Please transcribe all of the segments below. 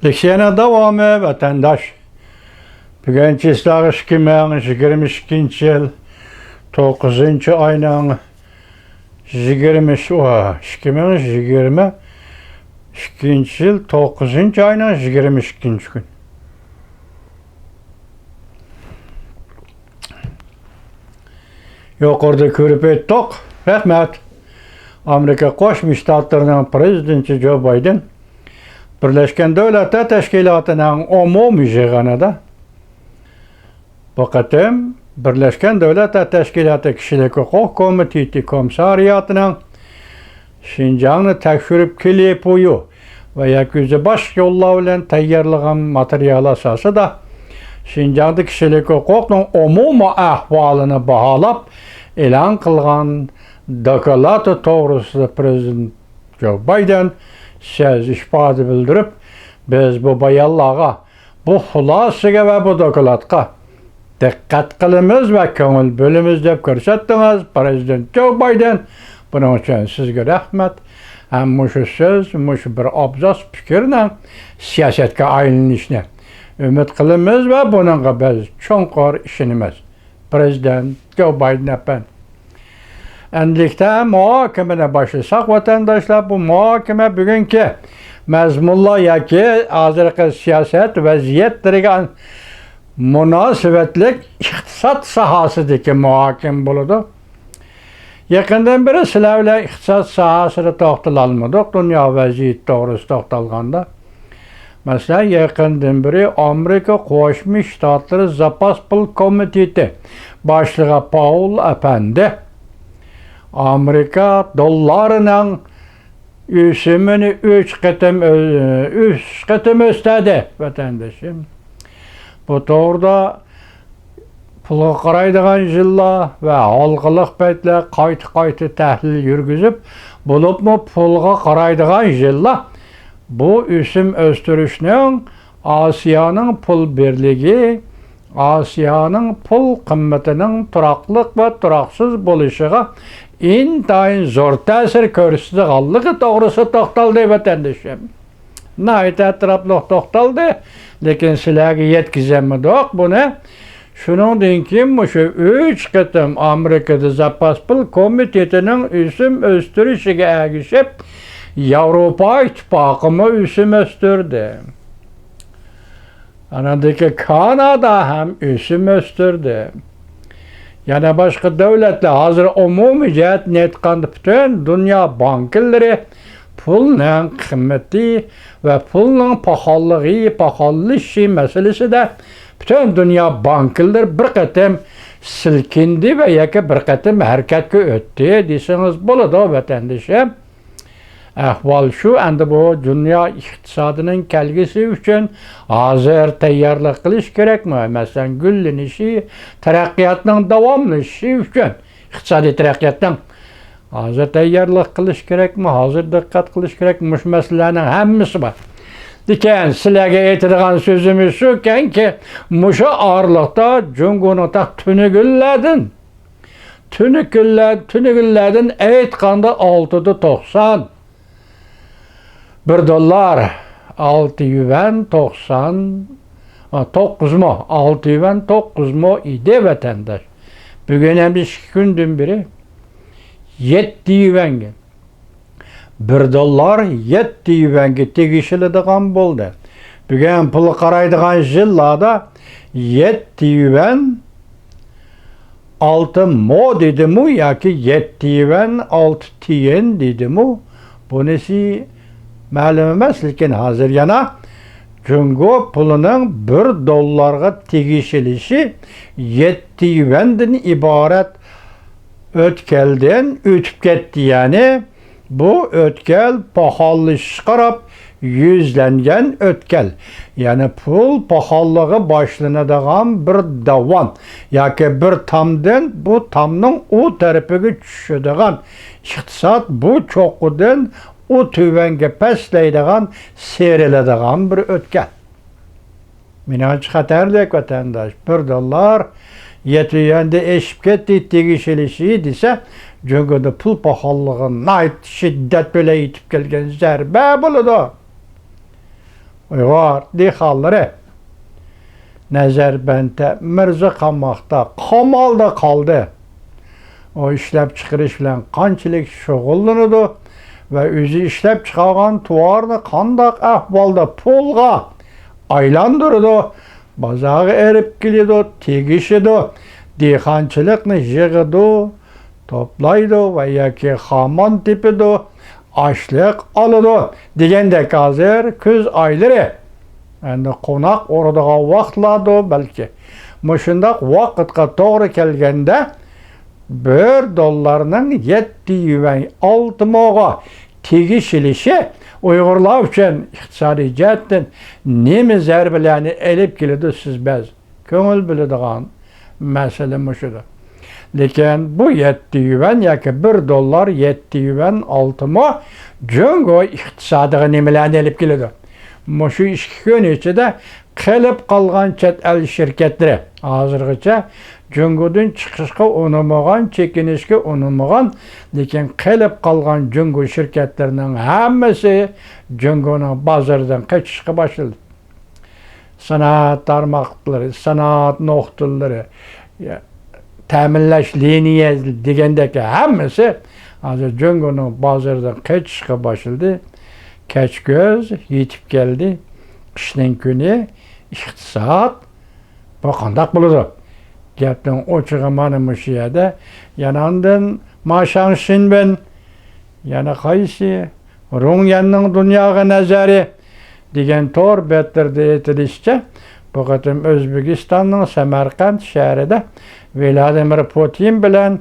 Leksiyana davamı vatandaş. Bugün çislağı 2022 yıl 9. ayının 2022 yıl 9. ayının 22. gün. Yukarıda körüp ettik. Rahmet. Amerika Qo'shma Shtatlarining prezidenti Joe Biden Birleşken Devletler Teşkilatı'nın umumiy yig'inida bu qatim Birleşken Devletler Teşkilatı Kishilik Huquq Komiteti Komissariyatining Şinjanni tekshirib kelyapti ve yakuzı baş yo'llar bilan tayyorlagan material asosida Şinjanda kishilik huquqning umumiy ahvolini baholab e'lon qilgan doklad to'g'risida Prezident Joe Biden söz ifade bildirib, biz bu bayonlarga, bu xulosaga ve bu dokladga diqqat qilamiz ve ko'ngil bo'lamiz deb ko'rsatdingiz, Prezident Joe Biden. Buning uchun sizga rahmat. Ham shu so'z, shu bir abzas fikrni siyosatga aylanishni umid qilamiz ve buningga biz cho'nqur ishonamiz. Prezident Joe Biden efendim. Endilikte muhokemene başlasak vatandaşlar, bu muhokeme bugünkü mezmunla yaki hazırki siyaset vaziyetleriyle münasebetlik iktisat sahasıdaki muhokeme buludu. Yakından beri sizlerle iktisat sahasını to'xtalalmadık, dünya vaziyeti doğrusu to'xtalganda. Mesela yakından beri Amerika Qo'shma Shtatlari Zapas Pul Komiteti başlığı Paul Efendi Amerika dollarının üsümünü 3 katım östedi vatandaşım. Bu doğruda pulga qaraydigan yıllar ve halkılık betle qayta tahlil yürgüzüp bulupmu pulga qaraydigan yıllar bu üsüm östürüşünün Asiyanın pul birligi, Asiyanın pul kıymetinin turaklık ve turaksız buluşuğa intayin zor ta'sir ko'rsatganligi to'g'risi to'xtaldi vatandaşım. Nayt etraflı to'xtaldi, lekin sizlarga yetkazamadik buni. Shuningdan keyin shu 3 qatim Amerikada Zapas Pul Komitetining üsüm o'stirishiga ergishib, Yevropa İttifaqı üsüm o'stirdi. Anadaki Kanada ham üsüm o'stirdi. Yani başka devletler hazır umumi cihet netkandı bütün dünya bankaları pulun kıymeti ve pulun pahalışı meselesi de bütün dünya bankaları bir qatim silkindi ve yaka bir qatim hareketke öttü deseniz buladı vatandaşım. Ahval şu, endi bu dünya iktisadının kelgisi üçün hazır tayyorlik qilish kerakmi? Masalan, gullanışı, taraqqiyotning davomlashishi üçün iqtisodiy taraqqiyotning hazır tayyorlik qilish kerakmi? Hazır diqqat qilish kerakmi? Shu masalalarning hammasi bor. Lekin sizlarga aytadigan so'zimiz shuki, mushu orliqda Jungoning tuni-kunlardan aytganda 6.90 1 dolar 6 yuan 9 mu 6 yuan 9 mu idi vatandaş. Bugün hem 2 gündün biri 7 yuanga 1 dolar 7 yuanga tegishiladigan bo'ldi. Bugün pul qaraydigan yillarda 7 yuan 6 mo dedimu yoki 7 yuan 6 tiyen dedimu bunisi ma'lum emas, lekin hozir yana Jungo pulunun 1 dollarga tegishilishi 7 yuandan iborat o'tkaldan o'tib ketdi. Yani bu o'tkal pahalashiga qarab yuzlangan o'tkal. Yani pul pahalılığı başlanadigan bir davom yoki bir tamdan bu tamning o tarafiga tushadigan iqtisod bu cho'qqidan o tüvenge pestleydiğen, seyrelediğen bir ötken. Minaj xatarlik vatandaş. 1 dolar yetiyende eşip ketdi tegishilishi dese, çünkü pul pahalılığın nayt şiddet böyle yitip gelgen zerbe buludu. Uyghur dehqonlari Nazarbandda Mirza qamoqda, qamalda qoldi. O ishlab chiqarish bilan qanchalik shug'ullanadi va o'zi ishlab chiqargan tovarni qandaq ahvolda pulga aylantiradi, bozorga erib keladi, tegishidi, dehqonchilikni yig'idi, toplaydi va yoki xamon tepidi, ashliq oladi degandek hozir kuz oylari endi qo'noq o'radigan vaqtlarda balki mushundaq vaqtga to'g'ri kelganda $1 7 6 moga tegishilishi Uyg'urlar uchun iqtisodiy jihatdan nima zarbalarni elib keladi siz biz ko'ngil biladigan masala mushudir. Lekin bu 7 yuan yoki $1 7 yuan 6 mo Jungo iqtisodiga nimalarni elib keladi? Mushu 2 kun ichida qilib qolgan chet el shirkatlari hozirgacha Jungodan chiqishga unamagan, chekinishga unamagan, lekin qilib qolgan Jungo shirkatlarining hammasi Jungoning bozoridan qochishga boshladi. Sanoat tarmoqlari, sanoat nuqtalari, ta'minlash liniyasi degandek hammasi hozir Jungoning bozoridan qochishga boshladi. Kechko'z yetib keldi. Qishning kuni iqtisod bu qanday bo'ladi? Gapning ochig'i mana shu yerda yanandan mashanshinben yana qaysi Rungyanning dunyoga nazari degan to'r betlarda aytilishicha bu qatim O'zbekistonning Samarqand shahrida Vladimir Putin bilan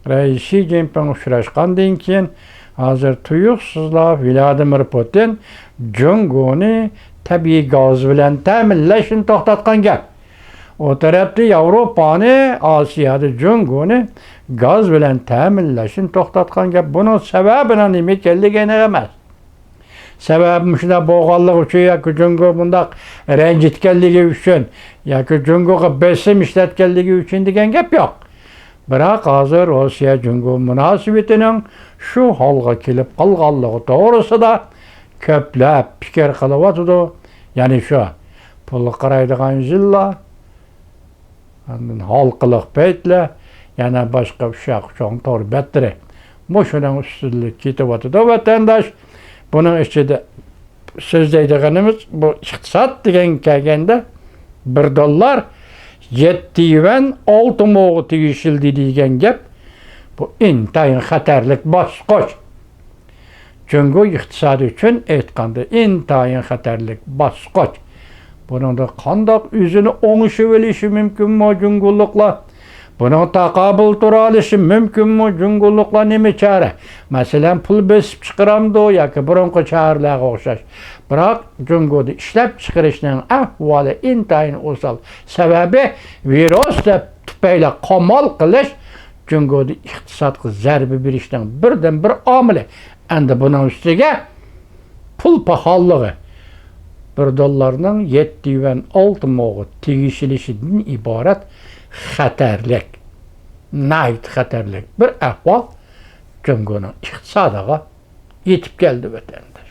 Rais Xi Jinping uchrashgandan keyin hozir tuyuqsizlar Vladimir Putin Jungoni tabiiy gaz bilan ta'minlashni to'xtatgan gap. O tarafda Yevropani, Osiyoda Jungoni gaz bilan ta'minlashni to'xtatgan gap. Buning sababi nima ekanligini emas. Sababi shunda bo'lganligi uchun yoki Jungo bundaq ranjitganligi uchun yoki Jungoga besim ishlatganligi uchun degan gap yo'q. Biroq hozir Osiyo Jungo munosabatining shu holga kelib qolganligi to'g'risida ko'plab fikr qilyapti. Ya'ni shu pul qaraydigan yillar, halqiliq paytlar, yana boshqa cho'ng to'rbatlari. Bu shuning ustunlik ketyapti vatandosh. Buning ichida so'z deydiganimiz bu iqtisod degan kelganda $1 7 yuan 6 mo'ga tegishildi degan gap bu intayin xatarlik bosqich. Jungo iqtisodi uchun aytganda intayin xatarlik bosqich. Buningda qandoq o'zini o'ngishib olishi mumkinmi Jungoliklar? Buning taqobil tura olishi mumkinmi Jungoliklar nima chora? Masalan, pul besib chiqaramdi yoki burunqi choralarga o'xshash. Biroq Jungoda ishlab chiqarishning ahvoli intayin o'sal. Sababi virus deb tufayli qamal qilish Jungoda iqtisodga zarba berishning birdan bir omili. Endi buning ustiga pul paholligi $1ning 7 yuan 6 mo'ga tegishilishidan iborat xatarlik, nayt xatarlik bir ahvol Jungoning iqtisodiga yetib keldi vatanda.